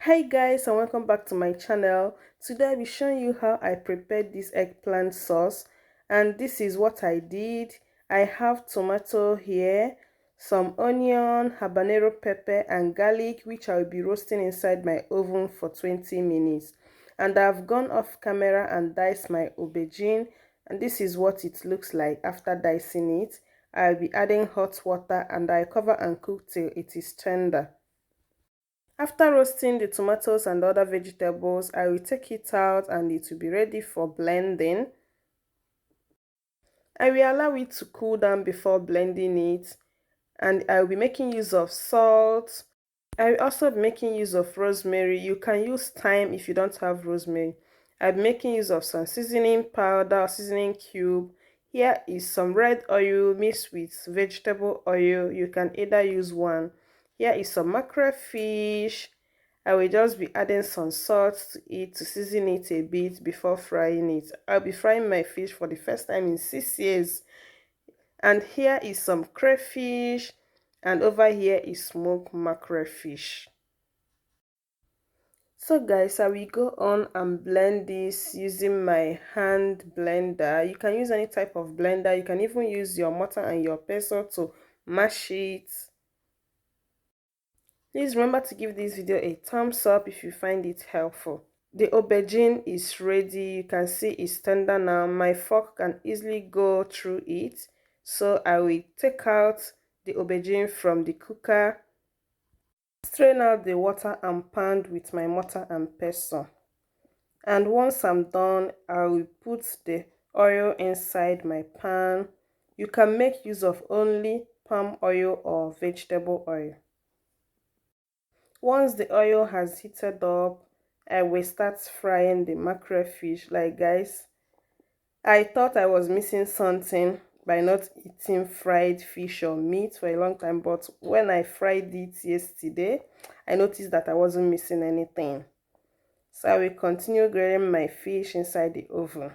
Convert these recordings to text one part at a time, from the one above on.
Hi guys, and welcome back to my channel. Today I'll be showing you how I prepared this eggplant sauce, and this is what I did. I have tomato here, some onion, habanero pepper and garlic, which I'll be roasting inside my oven for 20 minutes. And I've gone off camera and diced my aubergine, and this is what it looks like after dicing it. I'll be adding hot water and I cover and cook till it is tender. After roasting the tomatoes and other vegetables, I will take it out and it will be ready for blending. I will allow it to cool down before blending it, and I will be making use of salt. I will also be making use of rosemary. You can use thyme if you don't have rosemary. I'll be making use of some seasoning powder, seasoning cube. Here is some red oil mixed with vegetable oil. You can either use one. Here is some mackerel fish. I will just be adding some salt to it to season it a bit before frying it. I'll be frying my fish for the first time in 6 years. And here is some crayfish, and over here is smoked mackerel fish. So guys, I will go on and blend this using my hand blender. You can use any type of blender. You can even use your mortar and your pestle to mash it. Please remember to give this video a thumbs up if you find it helpful. The aubergine is ready. You can see it's tender now. My fork can easily go through it. So I will take out the aubergine from the cooker, strain out the water and pound with my mortar and pestle. And once I'm done, I will put the oil inside my pan. You can make use of only palm oil or vegetable oil. Once the oil has heated up, I will start frying the mackerel fish. Like guys, I thought I was missing something by not eating fried fish or meat for a long time, but when I fried it yesterday, I noticed that I wasn't missing anything. So I will continue grilling my fish inside the oven.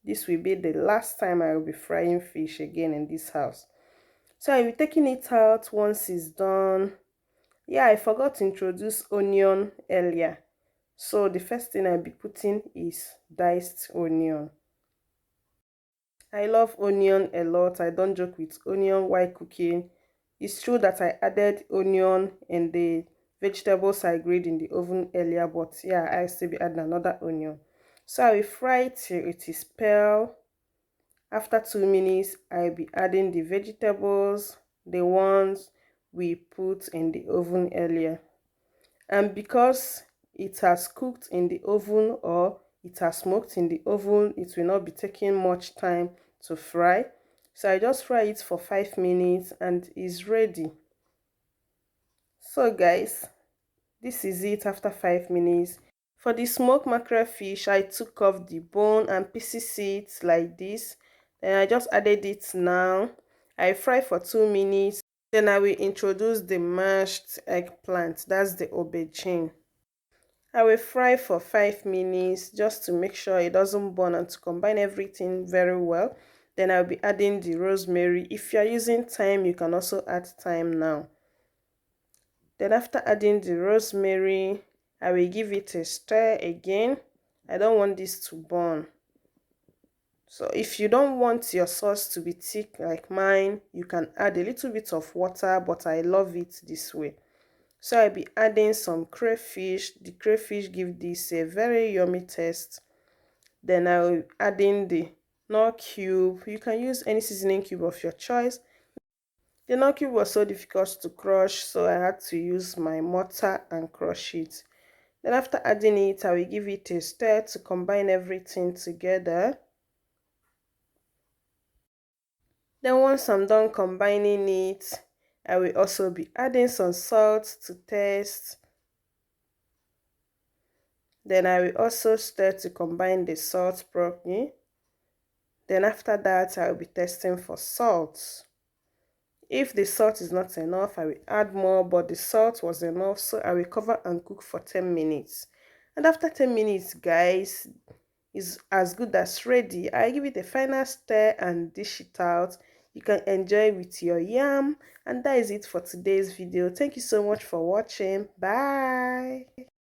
This will be the last time I will be frying fish again in this house. So I will be taking it out once it's done. Yeah, I forgot to introduce onion earlier. So the first thing I'll be putting is diced onion. I love onion a lot. I don't joke with onion while cooking. It's true that I added onion in the vegetables I grilled in the oven earlier, but yeah, I still be adding another onion. So I will fry it till it is pale. After 2 minutes, I'll be adding the vegetables, the ones we put in the oven earlier. And because it has cooked in the oven or it has smoked in the oven, it will not be taking much time to fry. So I just fry it for 5 minutes and it's ready. So guys, this is it after 5 minutes. For the smoked mackerel fish, I took off the bone and pieces it like this. Then I just added it now. I fry for 2 minutes. Then I will introduce the mashed eggplant. That's the aubergine. I will fry for 5 minutes just to make sure it doesn't burn and to combine everything very well. Then I'll be adding the rosemary. If you're using thyme, you can also add thyme now. Then after adding the rosemary, I will give it a stir again. I don't want this to burn. So if you don't want your sauce to be thick like mine, you can add a little bit of water, but I love it this way. So I'll be adding some crayfish. The crayfish give this a very yummy taste. Then I'll add in the nut cube. You can use any seasoning cube of your choice. The nut cube was so difficult to crush, so I had to use my mortar and crush it. Then after adding it, I will give it a stir to combine everything together. Then once I'm done combining it, I will also be adding some salt to taste. Then I will also stir to combine the salt properly. Then after that, I will be testing for salt. If the salt is not enough, I will add more, but the salt was enough, so I will cover and cook for 10 minutes. And after 10 minutes, guys, is as good as ready. I give it a final stir and dish it out. You can enjoy with your yam. And that is it for today's video. Thank you so much for watching. Bye.